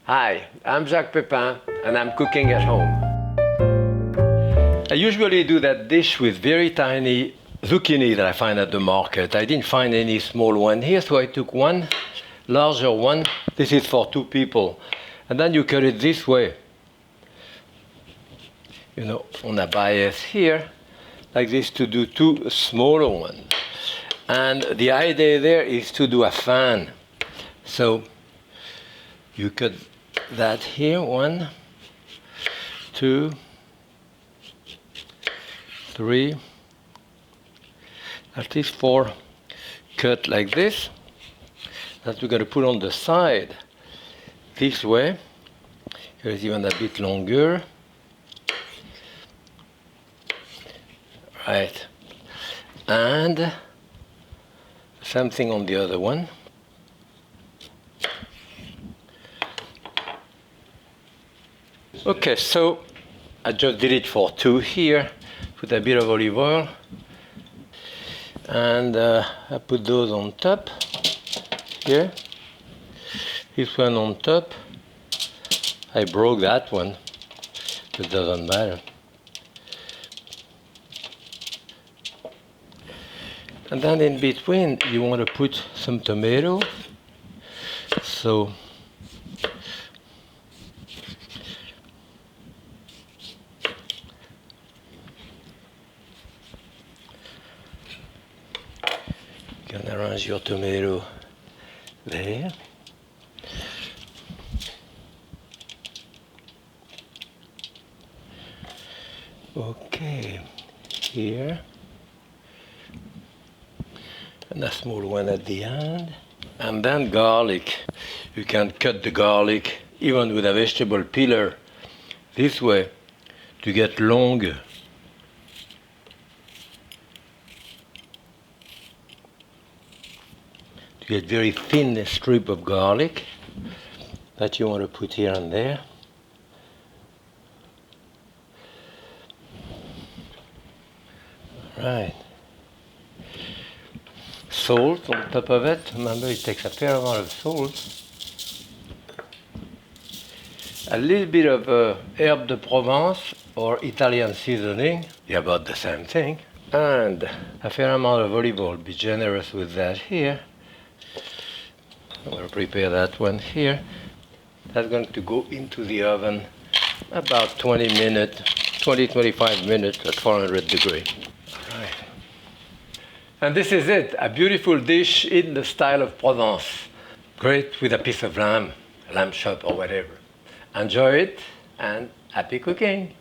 Hi, I'm Jacques Pepin and I'm cooking at home. I usually do that dish with very tiny zucchini that I find at the market. I didn't find any small one here, so I took one larger one. This is for 2 people. And then you cut it this way. You know, on a bias here, like this, to do 2 smaller ones. And the idea there is to do a fan. So you cut that here, 1, 2, 3, at least 4 cut like this, that we're going to put on the side this way. Here is even a bit longer. Right. And same thing on the other one. Okay, so I just did it for 2 here. Put a bit of olive oil. And I put those on top here. This one on top. I broke that one. It doesn't matter. And then in between, you want to put some tomato. So you can arrange your tomato there. Okay, here. And a small one at the end. And then garlic. You can cut the garlic even with a vegetable peeler this way to get longer. To get very thin strip of garlic that you want to put here and there. All right. Salt on top of it. Remember, it takes a fair amount of salt. A little bit of herb de Provence or Italian seasoning. They're about the same thing. And a fair amount of olive oil. Be generous with that here. I'm going to prepare that one here. That's going to go into the oven about 20-25 minutes at 400 degrees. All right. And this is it, a beautiful dish in the style of Provence. Great with a piece of lamb chop or whatever. Enjoy it and happy cooking.